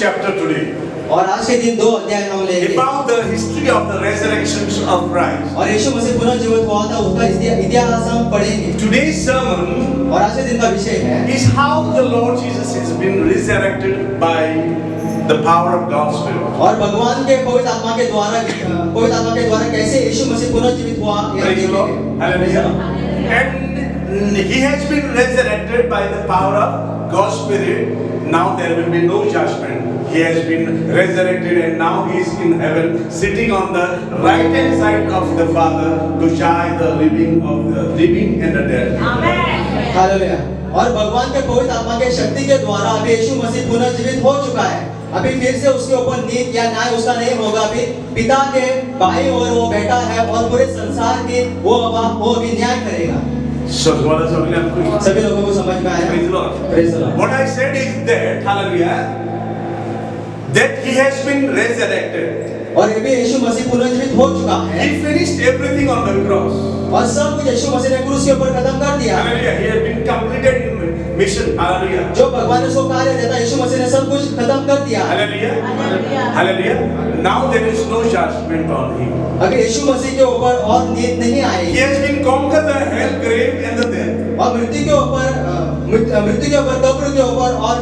chapter today और आज के दिन 2 अध्याय हम लेंगे about the history of the resurrection of Christ. और यीशु मसीह पुनर्जीवित हुआ था उसका इतिहास हम पढ़ेंगे। Today's sermon और आज के दिन का विषय है is how the Lord Jesus has been resurrected by the power of God's Spirit. और भगवान के पवित्र आत्मा के द्वारा कैसे यीशु मसीह पुनर्जीवित हुआ यह Praise the Lord. देखेंगे। Hallelujah. And he has been resurrected by the power of God's Spirit. Now there will be no judgment. He has been resurrected and now he is in heaven, sitting on the right hand side of the Father to judge the living and the dead. Hallelujah. और भगवान के पवित्र आत्मा के शक्ति के द्वारा अभी यीशु मसीह पुनर्जीवित हो चुका है। अभी फिर से उसके ऊपर नीति या न्याय उसका नहीं होगा। अभी पिता के बाईं ओर वो बैठा है और पूरे संसार की वो अभी न्याय करेगा। सभी लोगों को समझ में आया? Praise the Lord. What I said is that, hallelujah, that he has been resurrected. और अभी यीशु मसीह पुनर्जीवित हो चुका है। He finished everything on the cross. और सब कुछ यीशु मसीह ने क्रूस के ऊपर खत्म कर दिया। Hallelujah. He has been completed in mission. Hallelujah. जो भगवान ने उसको कार्य देता यीशु मसीह ने सब कुछ खत्म कर दिया। Hallelujah. Hallelujah. Now there is no judgment on him. अभी यीशु मसीह के ऊपर और नीति नहीं आएगी। He has been conquered the hell, grave and the death. और मृत्यु के ऊपर कब्र के ऊपर और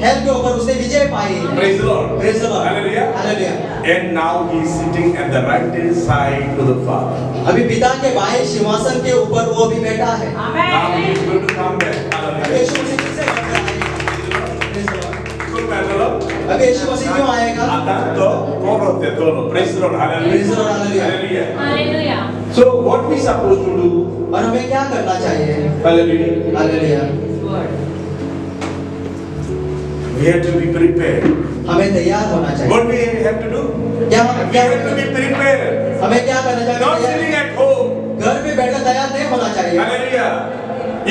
हेल के ऊपर उसने विजय पाई। Praise the Lord. Praise the Lord. Hallelujah. Hallelujah. And now he is sitting at the right hand side to the Father. अभी पिता के बाएं सिंहासन के ऊपर वो भी बैठा है। Now he is going to come back. Hallelujah. यीशु मसीह फिर से लौट आएगा। Praise the Lord. So, praise the Lord. अभी यीशु मसीह क्यों आएगा? आता तो todo. Praise the Lord. Hallelujah. Praise the Lord. Hallelujah. Hallelujah. So what we supposed to do? और हमें क्या करना चाहिए? Hallelujah. Hallelujah. We have to be prepared. हमें तैयार होना चाहिए। What we have to do? We have to be prepared. हमें क्या करना चाहिए? Not sitting at home. घर पे बैठकर तैयार नहीं होना चाहिए। Hallelujah.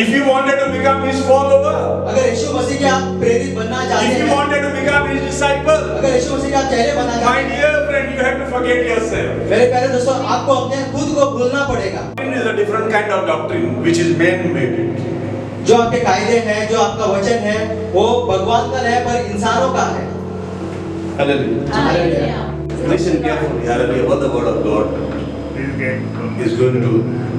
If you wanted to become his follower, अगर यीशु मसीह के आप प्रेरित बनना चाहते if you हैं, wanted to become his disciple, अगर यीशु मसीह के आप चेले बनना my चाहते हैं, dear friend, you have to forget yourself. मेरे प्यारे दोस्तों आपको अपने खुद को भूलना पड़ेगा। Doctrine is a different kind of doctrine, which is man-made. जो आपके कायदे हैं, जो आपका वचन है, वो भगवान का नहीं पर इंसानों का है। Hallelujah. Hallelujah. Listen carefully. Hallelujah. What the word of God is going to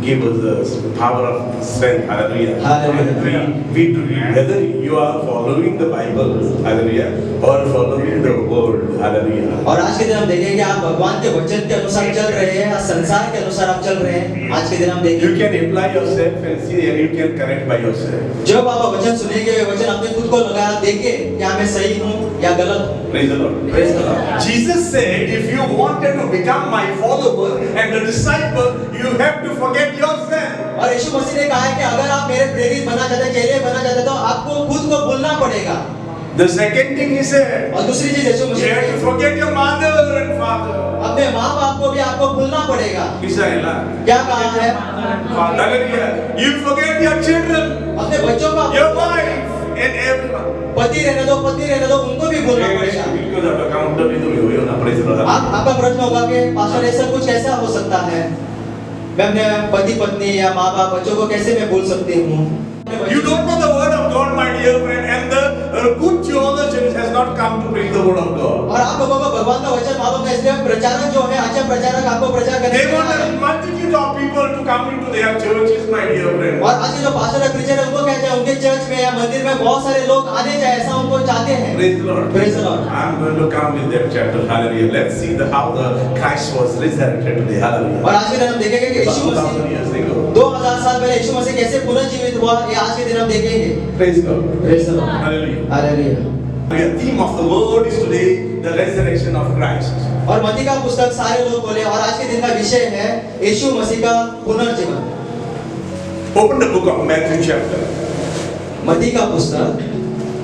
give us the power of strength. Hallelujah. Hallelujah. We do, whether you are following the Bible, hallelujah, or following the word, hallelujah. और आज के दिन हम देखेंगे आप भगवान के वचन के अनुसार चल रहे हैं या संसार के अनुसार आप चल रहे हैं। आज के दिन हम You देखेंगे can apply yourself and see, and you can correct by yourself. जब आप वचन सुनेंगे वचन अपने खुद को लगाया देखिए क्या मैं सही हूँ या गलत हूँ। Praise the Lord. Praise the Lord. Jesus said, if you wanted to become my follower and a disciple, you have to forget yourself. और यीशु मसीह ने कहा है कि अगर आप मेरे प्रेरित बनना चाहते हैं, चेले बनना चाहते हैं, तो आपको खुद को भूलना पड़ेगा। The second thing he said, और दूसरी चीज यीशु you मसीह have ने to forget your mother and father. अपने माँ बाप को भी आपको भूलना पड़ेगा। Israel. क्या कहा है? Hallelujah. You forget your children, अपने बच्चों को your wife, and everyone. पति रहने दो उनको भी भूलना पड़ेगा। आपका प्रश्न होगा कि पास्टर ऐसा कुछ कैसा हो सकता है? मैं अपने पति पत्नी या माँ बाप बच्चों को कैसे मैं भूल सकती हूँ? You don't know the word of God, my dear friend, and the good theologian has not come to preach the word of God. और आप लोगों को भगवान का वचन मालूम है, इसलिए प्रचारक जो है अच्छे प्रचारक आपको प्रचार करने They के लिए want आए a हैं। multitude of people to come into their churches, my dear friend. और आज के जो पास्टर और प्रीचर है उनको कहते हैं उनके चर्च में या मंदिर में बहुत सारे लोग आने जाए ऐसा उनको चाहते हैं। Praise the Lord. Praise the Lord. I'm going to come with that chapter. Hallelujah. Let's see how the Christ was resurrected today. Hallelujah. और आज के दिन हम देखेंगे कि यीशु 2000 मसीह years ago. 2000 साल पहले यीशु मसीह कैसे पुनर्जीवित हुआ ये आज के दिन हम देखेंगे। Praise God. Praise the Lord. Hallelujah. Hallelujah. The theme of the word is today the resurrection of Christ. और मत्ती का पुस्तक सारे लोग बोले और आज के दिन का विषय है यीशु मसीह का पुनर्जीवन। Open the book of Matthew chapter. मत्ती का पुस्तक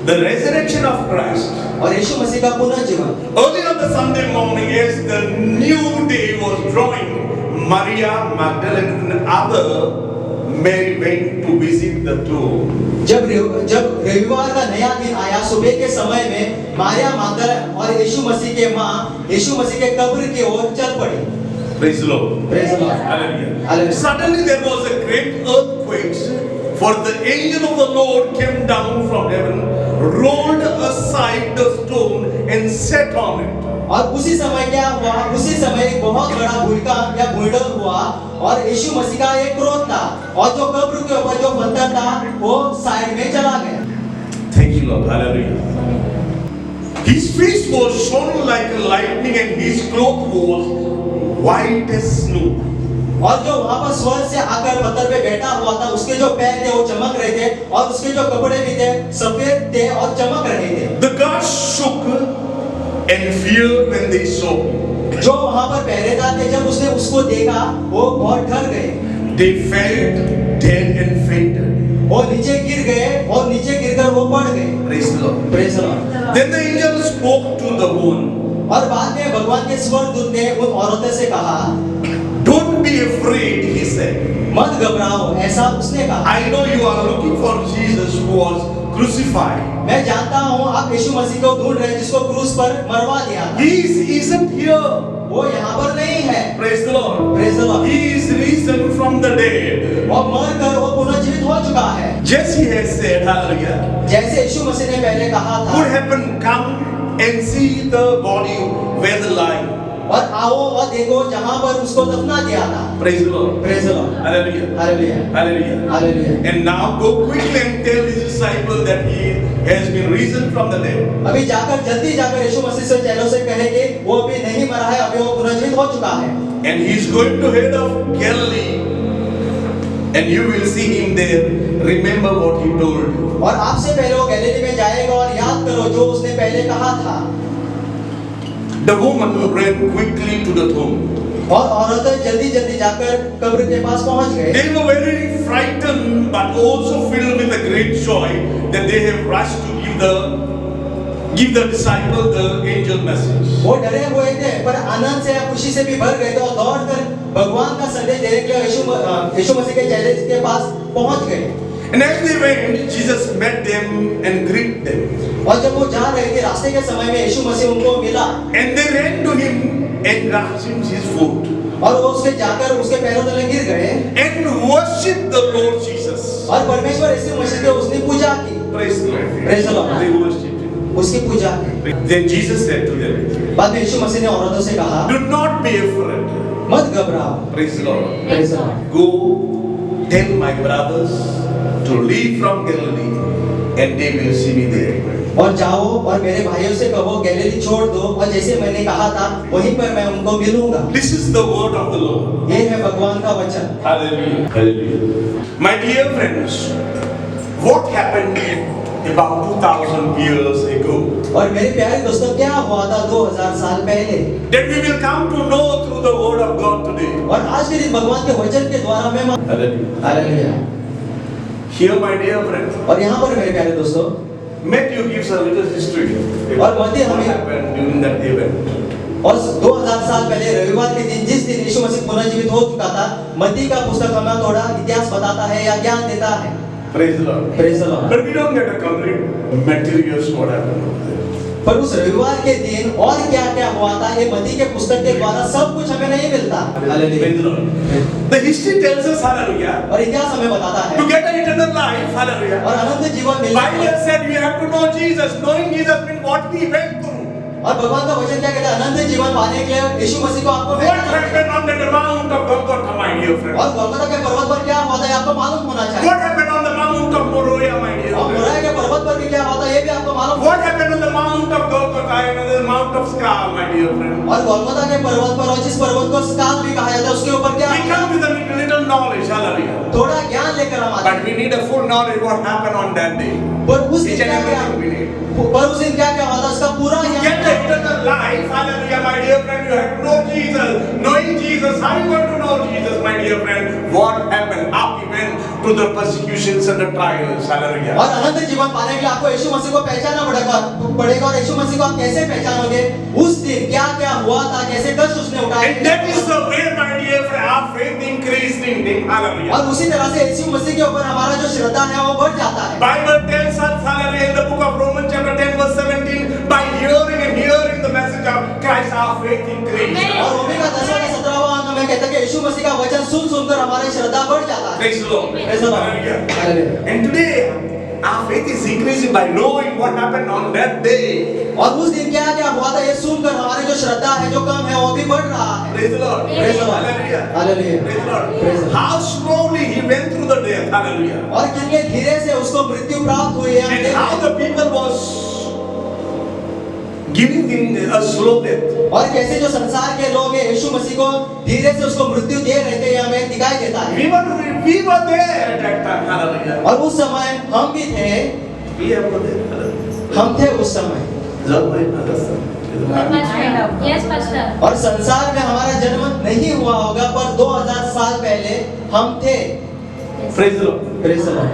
The resurrection of Christ. और यीशु मसीह का पुनर्जीवन। Early on the Sunday morning, as the new day was drawing, Maria Magdalene and other Mary went to visit the tomb. जब रविवार का नया दिन आया सुबह के समय में मारिया मगदलीन और यीशु मसीह के माँ यीशु मसीह के कब्र की ओर चल पड़ी। Praise the Lord. Praise the Lord. Hallelujah. Hallelujah. Suddenly there was a great earthquake, For the angel of the Lord came down from heaven, rolled aside the stone and sat on it. और उसी समय क्या हुआ, उसी समय एक बहुत बड़ा भूकंप या भूडर हुआ और यीशु मसीह का एक क्रोध था और जो कब्र के ऊपर जो पत्थर था वो साइड में चला गया। Thank you, Lord. Hallelujah. His face was shone like lightning and his cloth was white as snow. और जो वहां पर स्वर्ग से आकर पत्थर पे बैठा हुआ था उसके जो पैर थे वो चमक रहे थे और उसके जो कपड़े भी थे सफेद थे और चमक रहे थे। The guards shook and feared when they saw him. जो वहां पर पहरेदार थे जब उसने उसको देखा वो बहुत डर गए। They fell dead and fainted. वो नीचे गिर गए और नीचे गिरकर वो पड़ गए। Praise the Lord. Praise the Lord। Then the angel spoke to the woman. और बाद में भगवान के स्वर्गदूत ने उन औरतों से कहा, Don't be afraid, he said. मत घबराओ, ऐसा उसने कहा। I know you are looking for Jesus who was crucified. मैं जानता हूँ आप यीशु मसीह को ढूंढ रहे हैं जिसको क्रूस पर मरवा दिया था। He isn't here. वो यहाँ पर नहीं है। Praise the Lord. Praise the Lord। He is risen from the dead. और मरकर वो पुनर्जीवित हो चुका है। Just he has said, hallelujah. जैसे यीशु मसीह ने पहले कहा था। Could happen, come and see the body where the lie. और आओ और देखो जहाँ पर उसको दफना दिया था। Praise the Lord. Praise the Lord। Hallelujah. Hallelujah। Hallelujah. Hallelujah। And now go quickly and tell his disciples that he has been risen from the dead. अभी जाकर जल्दी जाकर यीशु मसीह से चेलों से कहेंगे वो अभी नहीं मरा है, अभी वो पुनर्जीवित हो चुका है। And he is going to head of Galilee, and you will see him there. Remember what he told you. और आपसे पहले वो गैलीली में जाएगा और याद करो जो उसने पहले कहा था। The woman ran quickly to the tomb. और औरतें जल्दी जल्दी जाकर कब्र के पास पहुंच गए। They were very frightened, but also filled with a great joy that they have rushed to give the disciple the angel message. वो डरे हुए थे पर आनंद से या खुशी से भी भर गए थे और दौड़कर भगवान का संदेश देने के लिए यीशु मसीह के चेले के पास पहुंच गए। And as they went, Jesus met them and greeted them. और जब वो जा रहे थे रास्ते के समय में यीशु मसीह उनको मिला। And they ran to him and grasped his foot. और वो उसके जाकर उसके पैरों तले गिर गए। And worshipped the Lord Jesus. और परमेश्वर यीशु मसीह की उसने पूजा की। Praise the Lord. Praise the Lord। They worshipped him. उसकी पूजा की। Then Jesus said to them, बाद में यीशु मसीह ने औरतों से कहा, do not be afraid. मत घबराओ। Praise the Lord. Praise the Lord। Go tell my brothers to leave from Galilee and they will see me there. और जाओ और मेरे भाइयों से कहो गैलीली छोड़ दो और जैसे मैंने कहा था वहीं पर मैं उनको मिलूंगा। This is the word of the Lord. ये है भगवान का वचन। Hallelujah. Hallelujah. My dear friends, what happened about 2000 years ago? और मेरे प्यारे दोस्तों क्या हुआ था 2000 साल पहले? That we will come to know through the word of God today. और आज के दिन भगवान के वचन के द्वारा मैं Hallelujah. Hallelujah. Here, my dear friends, और यहाँ पर मेरे प्यारे दोस्तों Matthew gives a little history और मत्ती what हमें happened during that event. और 2000 साल पहले रविवार के दिन जिस दिन यीशु मसीह पुनर्जीवित हो चुका था, मत्ती का पुस्तक हमें थोड़ा इतिहास बताता है या ज्ञान देता है। Praise the Lord. Praise the Lord। But we don't get a complete materials what happened over there. पर उस रविवार के दिन और क्या क्या हुआ था ये मत्ती के पुस्तक के द्वारा सब कुछ हमें नहीं मिलता। Praise the Lord. The history tells us, hallelujah, और इतिहास हमें बताता है to get an eternal life, hallelujah. और अनंत जीवन मिलने Bible said we have to know Jesus. Knowing Jesus means what he went through. और भगवान का वचन क्या कहता है अनंत जीवन पाने के लिए यीशु मसीह को आपको What happened on that mount of Golgotha, my dear friend? और गोलगोथा के पर्वत पर क्या हुआ था ये आपको मालूम होना चाहिए। What happened on the mount of Moriah, my dear और friend? मोरिया के पर्वत पर भी क्या हुआ था ये भी आपको मालूम। What happened on the mount of Golgotha and the mount of Skull, my dear friend? और गोलगोथा के पर्वत पर और जिस पर्वत को स्काल भी कहा जाता है उसके ऊपर क्या We come with a little knowledge, hallelujah. थोड़ा ज्ञान लेकर हम आते But we need a full knowledge what happened on that day. पर उस दिन Each and क्या क्या everything we need. पर उस दिन क्या क्या हुआ था उसका पूरा To ज्ञान get the eternal life, hallelujah, my dear friend, you have to know Jesus. Knowing Jesus, how are you going to know Jesus, my dear friend? What happened? How he went to the persecutions and the trials, hallelujah. और अनंत जीवन पाने के लिए आपको यीशु मसीह को पहचानना पड़ेगा और यीशु मसीह को आप कैसे पहचानोगे उस दिन क्या क्या हुआ था कैसे कष्ट उसने उठाए And that is the way, my dear friend, our faith increased in him, hallelujah. और उसी तरह से यीशु मसीह के ऊपर हमारा जो श्रद्धा है वो बढ़ जाता है। Bible tells us, hallelujah, in the book of Romans chapter 10 verse 17, by hearing and hearing the message of Christ, our faith increased. और रोमी का 10वां 17वां अंग मैं कहता कि यीशु मसीह का वचन सुन सुनकर हमारी श्रद्धा बढ़ जाता है। Praise the Lord. Praise the Lord. Hallelujah. Hallelujah. And today, our faith is increasing by knowing what happened on that day. और उस दिन क्या क्या हुआ था ये सुनकर हमारी जो श्रद्धा है जो कम है वो भी बढ़ रहा है। Praise the Lord. Praise the Lord. Hallelujah. Hallelujah. Praise the Lord. Praise the Lord. How slowly he went through the death. Hallelujah. और कितने धीरे से उसको मृत्यु प्राप्त हुई है। And how the people was giving him a slow death. और कैसे जो संसार के लोग हैं यीशु मसीह को धीरे से उसको मृत्यु दे रहे थे, ये हमें दिखाई देता है। We were there at that time. Hallelujah. और उस समय हम भी थे, We were there. Hallelujah. हम थे उस समय। Yes, Pastor. और संसार में हमारा जन्म नहीं हुआ होगा पर 2000 साल पहले हम थे। Praise the Lord. Praise the Lord.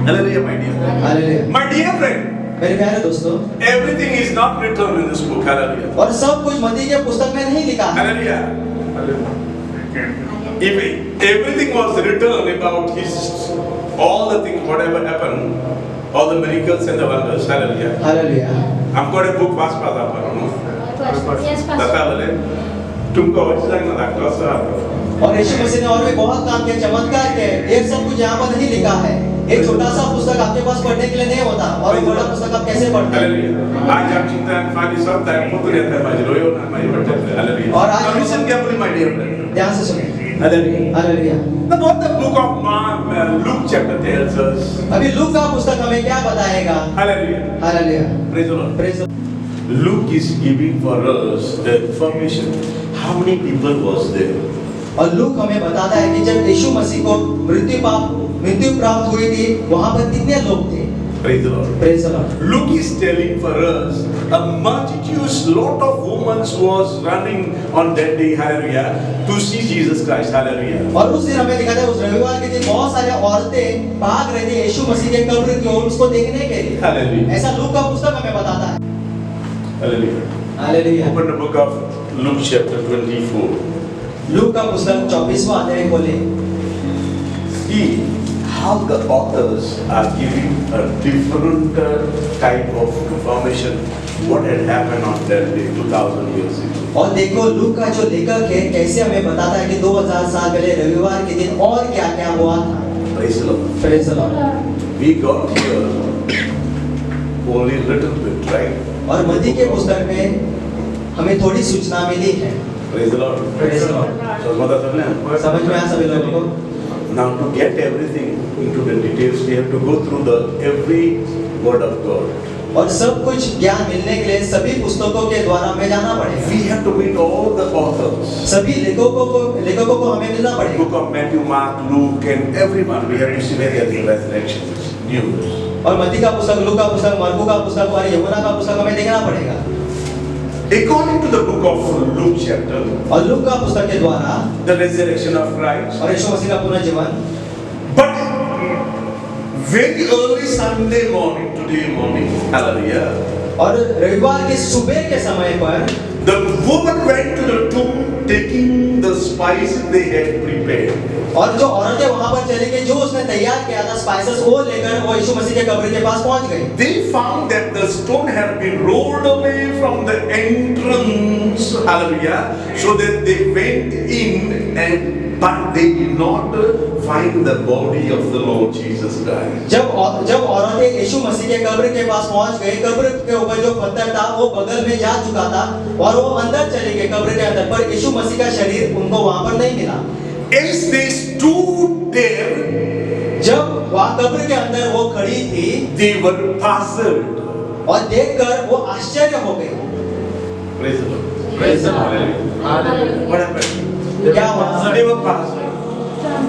Hallelujah, my dear friend. Hallelujah. My dear friend, मेरे प्यारे दोस्तों, everything is not written in this book. Hallelujah. और सब कुछ मत्ती के पुस्तक में नहीं लिखा है। Hallelujah. If everything was written about his, all the things, whatever happened, all the miracles and the wonders. Hallelujah. Hallelujah. हमको एक बुक पास पाता पर Yes, दाता Pastor. बोले तुमको और चीज़ ना दाखला सा और यीशु मसीह ने और भी बहुत काम किए, चमत्कार किए। ये सब कुछ यहाँ पर नहीं लिखा है। एक छोटा सा पुस्तक आपके पास पढ़ने के लिए नहीं होता, और वो बड़ा पुस्तक आप कैसे पढ़ते हैं? Hallelujah. आज हम चिंता फाली सब टाइम पुत्र रहता है बाजी रोयो ना मारी बच्चे Hallelujah. और आज Now listen carefully, my dear friend. ध्यान से सुनिए। Hallelujah. Hallelujah. Now what the book of Luke chapter tells us. अभी लूक का पुस्तक हमें क्या बताएगा? Hallelujah. Hallelujah. Praise the Lord. Praise Luke is giving for us the information how many people was there. और लूक हमें बताता है कि जब यीशु मसीह को मृत्यु प्राप्त हुई थी, वहां पर कितने लोग थे? Praise the Lord. Praise the Lord. Luke is telling for us a multitude, lot of women was running on that day, hallelujah, to see Jesus Christ, hallelujah. और उस दिन हमें दिखाता है उस रविवार के दिन बहुत सारे औरतें भाग रही थी यीशु मसीह के कब्र की ओर उसको देखने के लिए। Hallelujah. ऐसा लूक का पुस्तक हमें बताता है। Hallelujah. Hallelujah. Open the book of Luke chapter 24. Look का पुस्तक 24वां अध्याय खोले। See how the authors are giving a different type of information what had happened on that day 2000 years ago. और देखो लूक का जो लेखक है कैसे हमें बताता है कि 2000 साल पहले रविवार के दिन और क्या-क्या हुआ था। Praise the Lord. Praise the Lord. We got here only little bit, right? और मत्ती के पुस्तक में हमें थोड़ी सूचना मिली है। Praise the Lord. Praise the Lord. So mother sabne समझ में आया सभी लोगों को? now to get everything into the details we have to go through the every word of God. और सब कुछ ज्ञान मिलने के लिए सभी पुस्तकों के द्वारा हमें जाना पड़ेगा। We have to meet all the authors. सभी लेखकों को हमें मिलना पड़ेगा। Book of Matthew, Mark, Luke, and everyone we have to see where there is resurrections, news. और मत्ती का पुस्तक, लूक का पुस्तक, मरकू का पुस्तक और यूहन्ना का पुस्तक हमें देखना पड़ेगा। According to the book of Luke chapter, और लूक का पुस्तक के द्वारा the resurrection of Christ. और यीशु मसीह का पुनर्जीवन, But very early Sunday morning, today morning, hallelujah, और रविवार के सुबह के समय पर the woman went to the tomb taking the spices they had prepared. और जो औरतें वहां पर चली गई जो उसने तैयार किया था स्पाइसेस वो लेकर वो यीशु मसीह के कब्र के पास पहुंच गई। They found that the stone had been rolled away from the entrance, hallelujah, so that they went in and but they did not find the body of the Lord Jesus Christ. जब औरतें यीशु मसीह के कब्र के पास पहुंच गई, कब्र के ऊपर जो पत्थर था वो बगल में जा चुका था और वो अंदर चले गए कब्र के अंदर, पर यीशु मसीह का शरीर उनको वहां पर नहीं मिला। As they stood there, जब वहां कब्र के अंदर वो खड़ी थी they were puzzled. और देखकर वो आश्चर्य हो गई। Praise the Lord. Praise the Lord. Hallelujah. What happened? क्या हुआ? They were puzzled.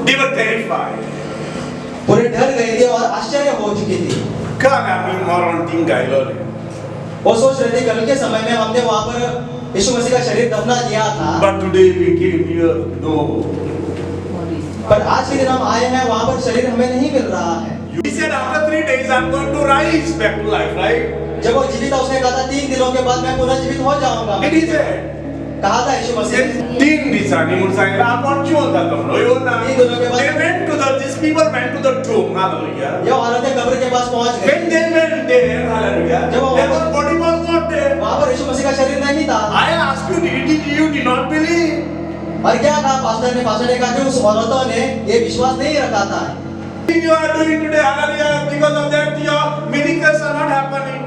They were terrified. पूरे डर गए थे और आश्चर्य हो चुकी थी। Kami moron tinggal lor. वो सोच रहे थे कल के समय में हमने वहां पर यीशु मसीह का शरीर दफना दिया था, But today we came here, no. पर आज के दिन हम आए हैं वहां पर शरीर हमें नहीं मिल रहा है। He said after 3 days I'm going to rise back to life, right? जब वो जीवित था उसने कहा था 3 दिनों के बाद मैं पुनर्जीवित हो जाऊंगा। Did he say? कहा था यीशु मसीह ने। 3 disani mursangila apon chonda tamlo yona. They went to these people went to the tomb, hallelujah. ये औरतें कब्र के पास पहुंच गई। When they went there, hallelujah, their body was not there. वहां पर यीशु मसीह का शरीर नहीं था। I ask you, you did not believe? और क्या कहा पास्टर ने? पास्टर ने कहा कि उस औरतों ने ये विश्वास नहीं रखा था। You are doing today, hallelujah, because of that your miracles are not happening.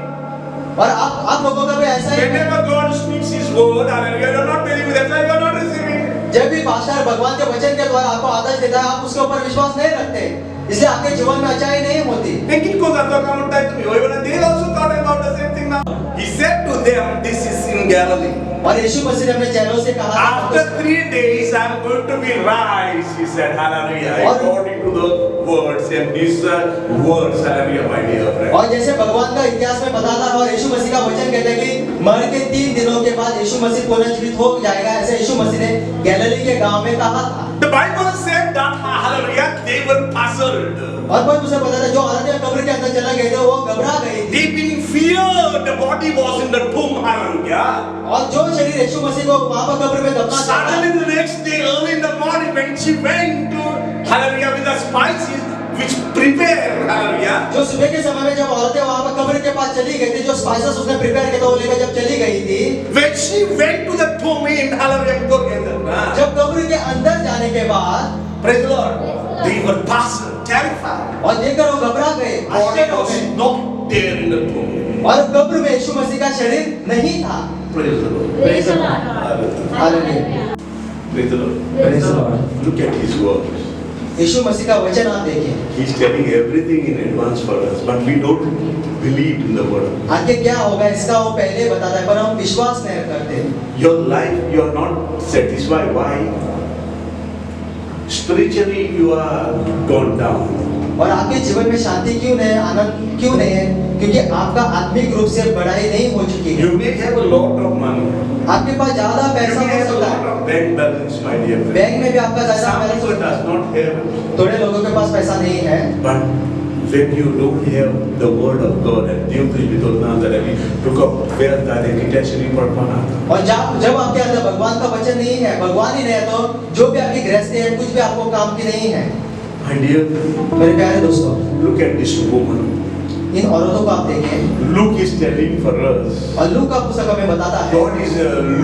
और आप लोगों का भी ऐसा ही है। Whenever God speaks His word, hallelujah, you are not believing, that's why you are not receiving. जब भी पास्टर भगवान के वचन के द्वारा आपको आदेश देता है, आप उसके ऊपर विश्वास नहीं रखते, इसलिए आपके जीवन में अच्छाई नहीं होती। Think it goes at the common time to me. They also thought about the same thing now. He said to them, this is in Galilee. और यीशु मसीह ने अपने चेलों से कहा, After 3 days, I am going to be rise. He said, hallelujah, according to the words and His words, hallelujah, my dear friend. और जैसे भगवान का इतिहास में बताता है और यीशु मसीह का वचन कहता है कि मर के 3 दिनों के बाद यीशु मसीह पुनर्जीवित हो जाएगा, ऐसे यीशु मसीह ने गैलिली के गांव में कहा था। The Bible said that, hallelujah, they were puzzled. और कोई मुझे बताता जो औरतें कब्र के अंदर चला गए थे वो घबरा गई थी। Deep in fear, the body was in the tomb, hallelujah. और जो शरीर यीशु मसीह को वहां पर कब्र में दफना था, Suddenly the next day, early in the morning, when she went to, hallelujah, with the spices which prepared, hallelujah. जो सुबह के समय में जब औरतें वहां पर कब्र के पास चली गई थी, जो स्पाइसेस उसने प्रिपेयर किया था वो लेकर जब चली गई थी, When she went to the tomb in, hallelujah, जब कब्र के अंदर जाने के बाद, praise the Lord, they were puzzled, terrified. और देखकर वो घबरा गए, Body आश्चर्य हो was गए, not there in the tomb. और कब्र में यीशु मसीह का शरीर नहीं था। Praise the Lord. Praise the Lord. Hallelujah. Hallelujah. Praise the Lord. Praise the Lord. Look at His words. यीशु मसीह का वचन आप देखिए, He's telling everything in advance for us, but we don't believe in the word. आगे क्या होगा इसका वो पहले बताता है, पर हम विश्वास नहीं करते। Your life, you are not satisfied. Why? Spiritually, you are gone down. और आपके जीवन में शांति क्यों नहीं, आनंद क्यों नहीं है? क्योंकि आपका आत्मिक रूप से बढ़ाई नहीं हो चुकी है। You may have a lot of money. आपके पास ज्यादा You पैसा may हो have a सकता lot है, of bank balance, my dear friend. Bank में भी आपका ज्यादा Some बैलेंस people होता does not have. है, थोड़े लोगों के पास पैसा नहीं है। But when you don't have the word of God, and Dieu te bitolna darali, तुमको वेल दादे की टेंशन पर पाना। और जब आपके अंदर भगवान का वचन नहीं है, भगवान ही नहीं है, तो जो भी आपकी गृहस्थी है कुछ भी आपको काम की नहीं है। My dear, मेरे प्यारे दोस्तों, look at this woman. इन औरतों को आप देखें, Luke is telling for us. और लूक का पुस्तक हमें बताता है, God is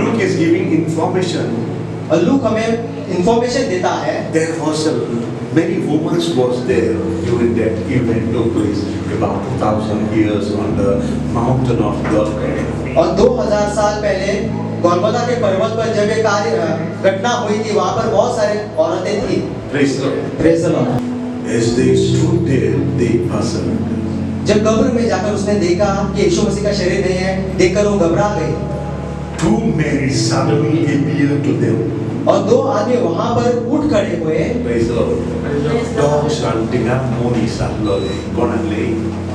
Luke is giving information. और लूक हमें इंफॉर्मेशन देता है। There was many women was there during that event took place about 2000 years on the mountain of Golgotha. और 2000 साल पहले गोलगोथा के पर्वत पर जब ये कार्य घटना हुई थी, वहां पर बहुत सारे औरतें थी। Praise the Lord. Praise the Lord. As they stood there, they puzzled. जब कब्र में जाकर उसने देखा कि यीशु मसीह का शरीर नहीं है, देखकर वो घबरा गई। Two men suddenly appeared to them. और 2 आदमी वहां पर उठ खड़े हुए। Praise the Lord. Praise the Lord. Dogs and dinamoni sallole gonale.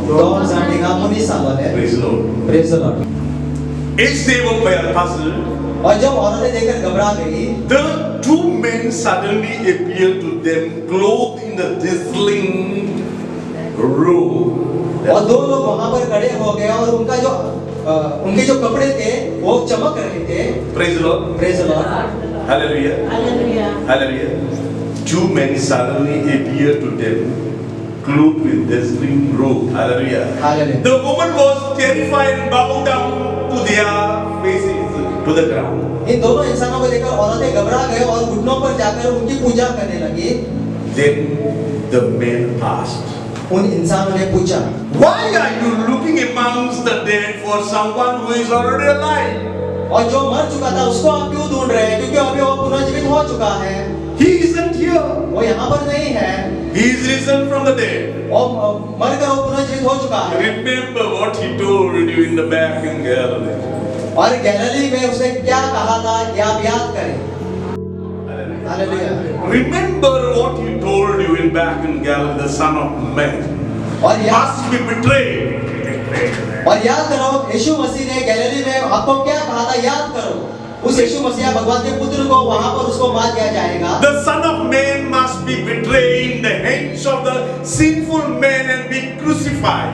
दो जानेगा मुनि सावले। Praise the Lord. Praise the Lord. As they were puzzled, और जब औरतें देखकर घबरा गई, the two men suddenly appeared to them, clothed in the dazzling robe. और 2 लोग वहां पर खड़े हो गए और उनके जो कपड़े थे वो चमक रहे थे। Praise the Lord. Praise the Lord. Hallelujah. Hallelujah. Hallelujah. Two men suddenly appeared to them, clothed with dazzling robe. Hallelujah. Hallelujah. The woman was terrified and bowed down to their faces to the ground. इन दोनों इंसानों को देखकर औरतें घबरा गए और घुटनों पर जाकर उनकी पूजा करने लगी। Then the men asked, उन इंसानों ने पूछा, why are you looking amongst the dead for someone who is already alive? और जो मर चुका था उसको आप क्यों ढूंढ रहे हैं? क्योंकि अभी वो पुनर्जीवित हो चुका है, He isn't here. वो यहाँ पर नहीं है, He is risen from the dead. और मरकर वो पुनर्जीवित हो चुका है। Remember what he told you in the back in Galilee. और गैलिली में उसने क्या कहा था, ये आप याद करें। Hallelujah. Remember what he told you in back in Galilee, the Son of Man और याद must be betrayed. याद करो, यीशु मसीह ने गैलिली में आपको क्या कहा था, याद करो। उस यीशु मसीह भगवान के पुत्र को वहां पर उसको मार दिया जाएगा। The Son of Man must be betrayed in the hands of the sinful man and be crucified.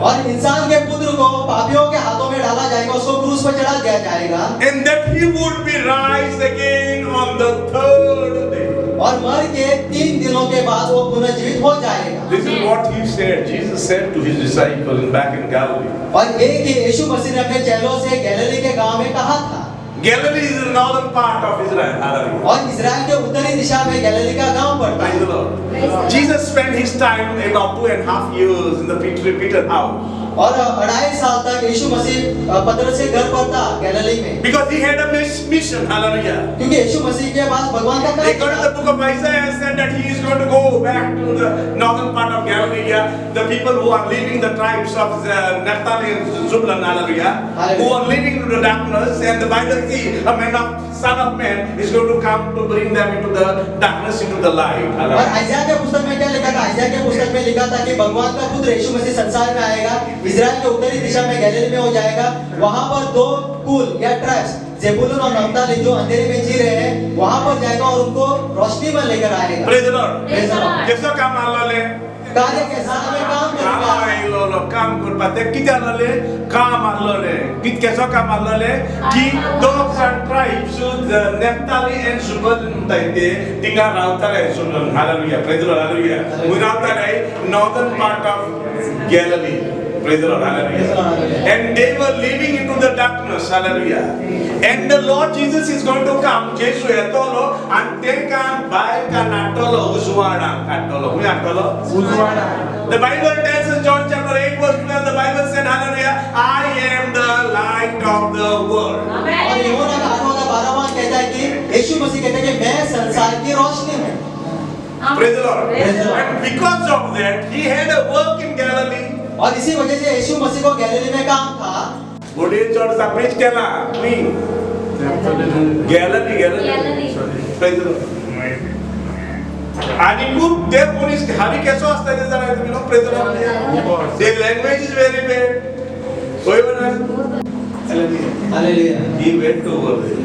और इंसान के पुत्र को पापियों के हाथों में डाला जाएगा, उसको क्रूस पर चढ़ा दिया जाएगा। And that he would be raised again on the third day. और मर के 3 दिनों के बाद वो पुनर्जीवित हो जाएगा। This is what he said. Jesus said to his disciples back in Galilee. और एक ही यीशु मसीह ने अपने चेलों से गैलिली के गांव में कहा था। Galilee is the northern part of Israel. Hallelujah. और इजराइल के उत्तरी दिशा में गलीली का गांव पड़ता Praise है। the Lord. Jesus spent his time about 2.5 years in the Peter house और 2.5 साल तक यीशु मसीह पतरस के घर पर था गलीली में, because he had a mission. Hallelujah. क्योंकि यीशु मसीह के पास भगवान का They go to the काम book of Isaiah and said that he is going to go back to the northern part of Galilee. The people who are leaving the tribes of Naphtali and Zebulun, hallelujah, who are leaving into the darkness, and the Bible says a man of Son of Man is going to come to bring them into the darkness, into the light. और Hallelujah. आइज़ाया के पुस्तक में क्या लिखा था? आइज़ाया के पुस्तक में लिखा था कि भगवान का पुत्र यीशु मसीह संसार में आएगा, इजराइल के उत्तरी दिशा में गलील में हो जाएगा, वहां पर 2 कुल या ट्राइब्स ज़ेबूलून और नप्ताली जो अंधेरे में जी रहे हैं वहां पर जाएगा और उनको रोशनी में लेकर आएगा। Praise the Lord. Praise the Lord. कैसा काम आल्लाले? कार्य के साथ में काम करेगा। काम कर पाते किती आल्लाले? काम आल्लाले. कित कैसा काम आल्लाले? की दोन ट्राइब्स Naphtali and Zebulun म्हणता येते तिंगा रावताले Zebulun. Hallelujah. Praise the Lord. Hallelujah. We रावताले northern part of Galilee. Praise the Lord. Hallelujah. And they were living into the darkness. Hallelujah. And the Lord Jesus is going to come. Jesus yetolo and tenka baika natolo uzwana katolo. Who atolo? Uzwana. The Bible tells us John chapter 8 verse 12. The Bible said, hallelujah, I am the light of the world. और यूहन्ना का 8-12 कहता है कि यीशु मसीह कहता है कि मैं संसार की रोशनी हूँ। Praise the Lord. Praise the Lord. And because of that, he had a work in Galilee. और इसी वजह से यीशु मसीह को गलीली में काम था। Budi church preach केला. मी Galilee. Galilee. Praise the Lord. आणि खूप ते कोणी खाली कसं असतं ते जरा तुम्ही know praise the Lord. The language is very bad. होय ना? Hallelujah. He went over there.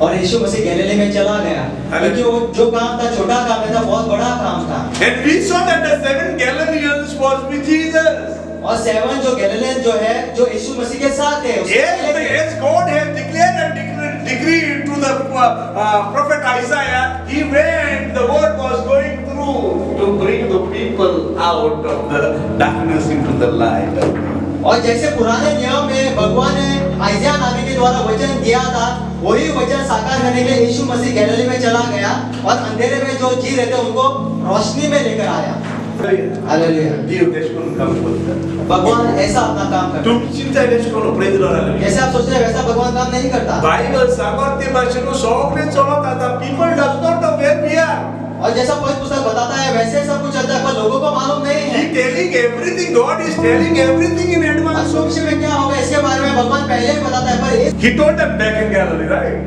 और यीशु मसीह गलीली में चला गया, क्योंकि वो जो काम था छोटा काम नहीं था, बहुत बड़ा काम था। And we saw that the 7 Galileans was with Jesus. और 7 जो गलीलियन जो है जो यीशु मसीह के साथ है Yes, God has declared and decreed to the prophet Isaiah. He went, the word was going through to bring the people out of the darkness into the light. और जैसे पुराने नियम में भगवान ने आइज़ाया नबी के द्वारा वचन दिया था, वही वचन साकार करने के लिए यीशु मसीह गलीली में चला गया और अंधेरे में जो जी रहे थे उनको रोशनी में लेकर आया। हालेलुया। देव देशकों काम करता है. भगवान ऐसा अपना काम करता है। तुम चिंता देशकों प्रेज द लॉर्ड. जैसे आप सोच रहे हैं वैसा भगवान काम नहीं करता। बाइबल सामर्थ्य भाषण को सौगले चलता था. People does not know where we are. और जैसा पवित्र पुस्तक बताता है वैसे सब कुछ चलता है, पर लोगों को मालूम नहीं है। He telling everything. God is telling everything in और advance. भविष्य में क्या होगा इसके बारे में भगवान पहले ही बताता है, पर He told them back in Galilee, right?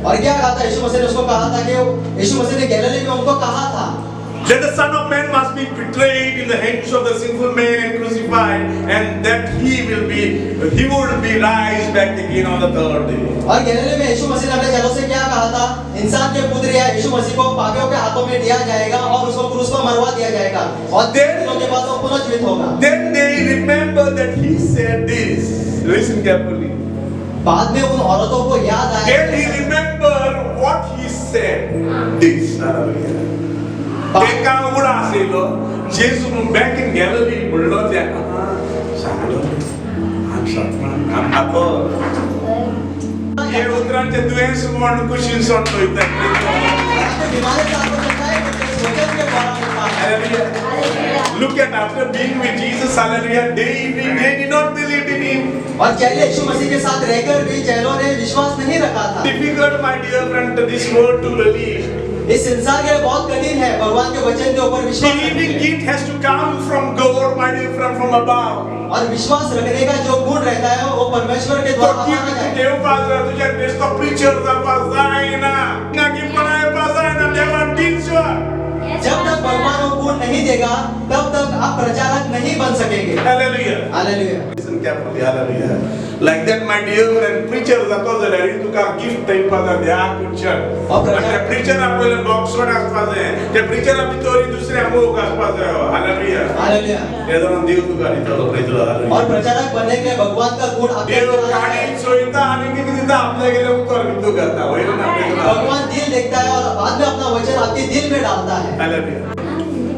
और क्या कहा था यीशु मसीह ने? उसको कहा था कि यीशु मसीह ने गलीली में उनको कहा था That the Son of Man must be betrayed in the hands of the sinful man and crucified, and that he would be raised back again on the 3rd day. और गलीली में यीशु मसीह ने अपने चेलों से क्या कहा था? इंसान के पुत्र या यीशु मसीह को पापियों के हाथों में दिया जाएगा और उसको क्रूस पर मरवा दिया जाएगा और 3 दिनों के बाद वो पुनर्जीवित होगा। Then they remember that he said this. Listen carefully. बाद में उन औरतों को याद आया। Then he remembered what he said. This. Hallelujah. Teka uda asilo. Jesus back in Galilee bullo त्या. सांगलो. I'm ako. ये उतरांचे दुएस म्हणून कुशीन सोडतो इथं. बीमारी से आपको चलता है कि इस वचन के द्वारा होता है। Hallelujah. Look at after being with Jesus, hallelujah, they did not believe in him. और चेले यीशु मसीह के साथ रहकर भी चेलों ने विश्वास नहीं रखा था। Difficult, my dear friend, this word to believe. इस संसार के लिए बहुत कठिन है भगवान के वचन के ऊपर विश्वास Believing रखना। it has to come from God, my dear friend, from above. और विश्वास रखने का जो गुण रहता है वो परमेश्वर के तो द्वारा की माना जाए। देव पास तुझ्या बेस्ट प्रीचर पास जाईना ना की पणाय पास जाईना देवा टीचर. जब तक भगवान वो गुण नहीं देगा तब तक आप प्रचारक नहीं बन सकेंगे। Hallelujah. Hallelujah. Listen carefully, hallelujah. Like that, my dear friend, preacher जातो जाल्यार तुका गिफ्ट टाइप पास द्या कुचर. आणि preacher आपले बॉक्स वर असपास आहे. ते preacher आपली तोरी दुसरे अमोक असपास आहे. Hallelujah. हालेलुया। हे जाऊन देव तुका दितो praise the Lord. और Hallelujah. प्रचारक बनने के लिए भगवान का गुण आपके देव अंदर आना काढी है। सोयता आणि किती तिथं आपल्या गेले उत्तर बिंदू करता. होय ना praise the Lord. भगवान दिल देखता है और बाद में अपना वचन आपके दिल में डालता है। Hallelujah.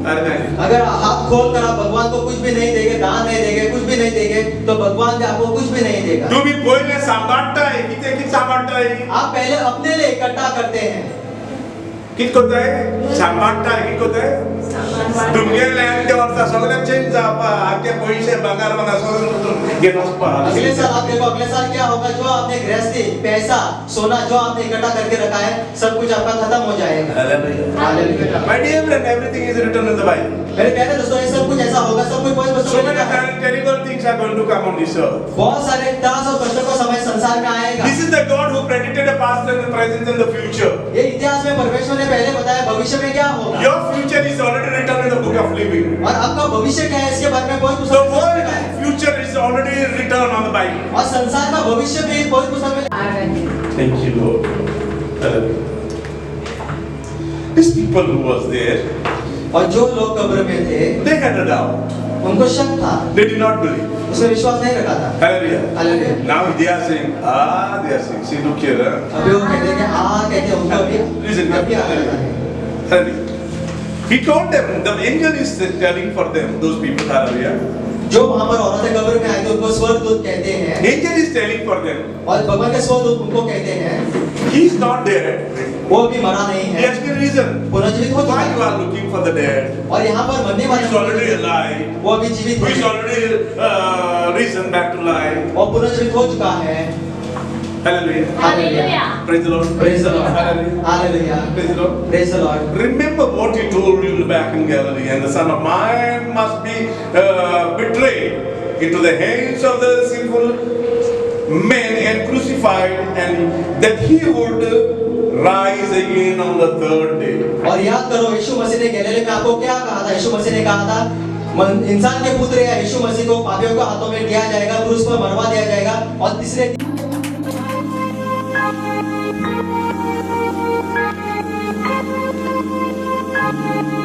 अरे नहीं। अगर हाथ खोल कर आप भगवान को कुछ भी नहीं देंगे, दान नहीं देंगे, कुछ भी नहीं देंगे, तो भगवान भी आपको कुछ भी नहीं देगा। तुम्ही पहिले सांभाळताय किती सांभाळताय आप पहले अपने लिए इकट्ठा करते हैं। कित करताय सांभाळताय कित करताय तुमगेले आमच्या वर्षा सगळ्या चेंज जापा आके पैसे बंगार बंगार सगळं घेऊन असपा अगले साल आप देखो, अगले साल क्या होगा? जो आपने गृहस्थी, पैसा, सोना जो आपने इकट्ठा करके रखा है, सब कुछ आपका खत्म हो जाएगा। Hallelujah. My dear friend, everything is written in the Bible. मेरे प्यारे दोस्तों, ये सब कुछ ऐसा होगा, सब कुछ बहुत So many है। terrible things are going to come on this earth. बहुत सारे त्रास और कष्टों का समय संसार में आएगा। This is the God who predicted the past and the present and the future. ये इतिहास में परमेश्वर ने पहले बताया भविष्य में क्या होगा। Your future is already written in the book of living. और आपका भविष्य क्या है, इसके बारे में बहुत The पुस्तक में world लिखा है। future is already written on the Bible. और संसार का भविष्य भी बहुत पुस्तक में Thank you, Lord. Hallelujah. These people who was there, और जो लोग कब्र में थे, they had a doubt. उनको शक था, They did not believe. उसमें विश्वास नहीं रखा था। Hallelujah. Hallelujah. Now they are saying, they are saying, see, look here. अभी वो कहते हैं कि कहते हैं उनको अभी Listen, अभी आ रहा है। Hallelujah. He told them, the angel is telling for them, those people, hallelujah. जो वहां पर औरतें कब्र में आई थी उनको स्वर्गदूत कहते हैं, Angel is telling for them, और भगवान के स्वर्गदूत उनको कहते हैं he is not dead. वो अभी मरा नहीं He है, has been risen. पुनर्जीवित हो चुका Why you है। are looking for the dead? और यहाँ पर मरने Who is already वाले alive? वो अभी जीवित Who is है already risen back to life? और पुनर्जीवित हो चुका है। Hallelujah. Hallelujah. Praise the Lord. Praise the Lord. Hallelujah. Hallelujah. Praise the Lord. Praise the Lord। Remember what he told you back in Galilee, and the Son of Man must be betrayed into the hands of the sinful men and crucified, and that he would rise again on the third day. और याद करो यीशु मसीह ने गलीले में आपको क्या कहा था? यीशु मसीह ने कहा था इंसान के पुत्र या यीशु मसीह को पापियों के हाथों में दिया जाएगा, क्रूस पर मरवा दिया जाएगा और तीसरे Thank you.